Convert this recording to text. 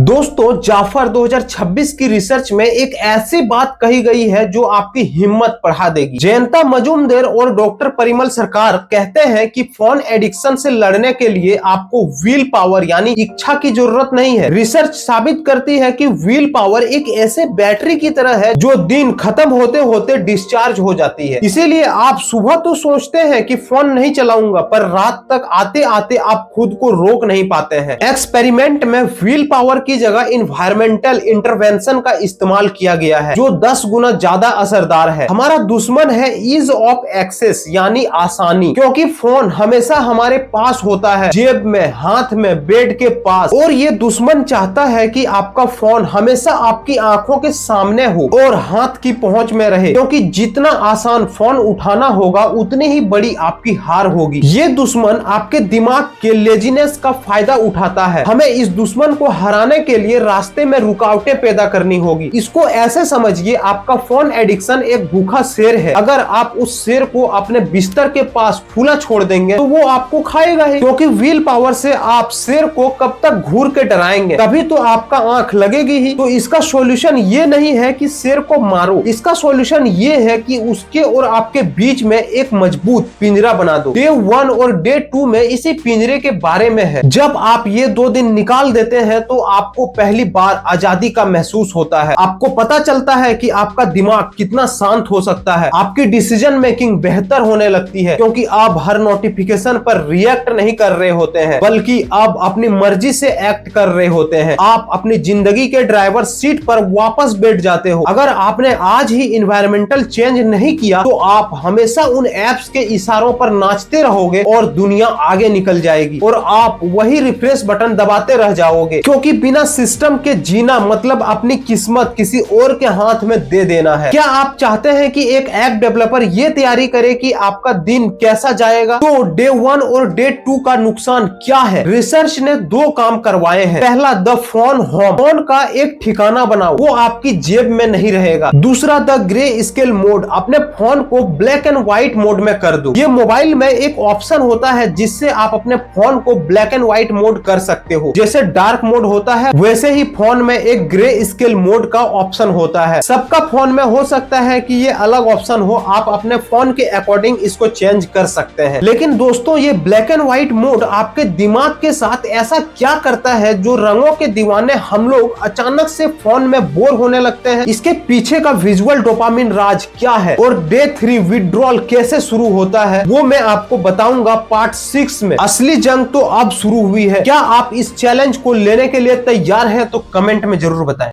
दोस्तों जाफर 2026 की रिसर्च में एक ऐसी बात कही गई है जो आपकी हिम्मत बढ़ा देगी। जयंता मजूमदार और डॉक्टर परिमल सरकार कहते हैं कि फोन एडिक्शन से लड़ने के लिए आपको व्हील पावर यानी इच्छा की जरूरत नहीं है। रिसर्च साबित करती है कि व्हील पावर एक ऐसे बैटरी की तरह है जो दिन खत्म होते होते डिस्चार्ज हो जाती है। इसीलिए आप सुबह तो सोचते हैं कि फोन नहीं चलाऊंगा, पर रात तक आते आते आप खुद को रोक नहीं पाते हैं। एक्सपेरिमेंट में व्हील पावर की जगह इन्वायरमेंटल इंटरवेंशन का इस्तेमाल किया गया है जो 10 गुना ज्यादा असरदार है। हमारा दुश्मन है ईज ऑफ एक्सेस यानी आसानी, क्योंकि फोन हमेशा हमारे पास होता है, जेब में, हाथ में, बेड के पास, और ये दुश्मन चाहता है कि आपका फोन हमेशा आपकी आंखों के सामने हो और हाथ की पहुंच में रहे, क्योंकि जितना आसान फोन उठाना होगा उतनी ही बड़ी आपकी हार होगी। ये दुश्मन आपके दिमाग के लेजीनेस का फायदा उठाता है। हमें इस दुश्मन को हराने के लिए रास्ते में रुकावटें पैदा करनी होगी। इसको ऐसे समझिए, आपका फोन एडिक्शन एक भूखा शेर है। अगर आप उस शेर को अपने बिस्तर के पास खुला छोड़ देंगे तो वो आपको खाएगा ही, क्योंकि व्हील पावर से आप शेर को कब तक घूर के डराएंगे, तभी तो आपका आंख लगेगी ही। तो इसका सॉल्यूशन ये नहीं है कि शेर को मारो, इसका सॉल्यूशन ये है कि उसके और आपके बीच में एक मजबूत पिंजरा बना दो। डे 1 और डे 2 में इसी पिंजरे के बारे में है। जब आप ये 2 दिन निकाल देते हैं तो आपको पहली बार आजादी का महसूस होता है। आपको पता चलता है कि आपका दिमाग कितना शांत हो सकता है। आपकी डिसीजन मेकिंग बेहतर होने लगती है, क्योंकि आप हर नोटिफिकेशन पर रिएक्ट नहीं कर रहे होते हैं, बल्कि आप अपनी मर्जी से एक्ट कर रहे होते हैं। आप अपनी जिंदगी के ड्राइवर सीट पर वापस बैठ जाते हो। अगर आपने आज ही इन्वायरमेंटल चेंज नहीं किया तो आप हमेशा उन एप्स के इशारों पर नाचते रहोगे और दुनिया आगे निकल जाएगी और आप वही रिफ्रेश बटन दबाते रह जाओगे, क्योंकि बिना सिस्टम के जीना मतलब अपनी किस्मत किसी और के हाथ में दे देना है। क्या आप चाहते हैं कि एक ऐप डेवलपर ये तैयारी करे कि आपका दिन कैसा जाएगा? तो डे 1 और डे 2 का नुकसान क्या है? रिसर्च ने 2 काम करवाए हैं। पहला, द फोन होम, फोन का एक ठिकाना बनाओ, वो आपकी जेब में नहीं रहेगा। दूसरा, द ग्रे स्केल मोड, अपने फोन को ब्लैक एंड व्हाइट मोड में कर दो। ये मोबाइल में एक ऑप्शन होता है जिससे आप अपने फोन को ब्लैक एंड व्हाइट मोड कर सकते हो। जैसे डार्क मोड होता है वैसे ही फोन में एक ग्रे स्केल मोड का ऑप्शन होता है। सबका फोन में हो सकता है कि ये अलग ऑप्शन हो, आप अपने फोन के अकॉर्डिंग इसको चेंज कर सकते हैं। लेकिन दोस्तों, ये ब्लैक एंड व्हाइट मोड आपके दिमाग के साथ ऐसा क्या करता है जो रंगों के दीवाने हम लोग अचानक से फोन में बोर होने लगते हैं? इसके पीछे का विजुअल डोपामिन राज क्या है और डे 3 विड्रॉल कैसे शुरू होता है वो मैं आपको बताऊंगा पार्ट 6 में। असली जंग तो अब शुरू हुई है। क्या आप इस चैलेंज को लेने के लिए तैयार हैं? तो कमेंट में जरूर बताएं।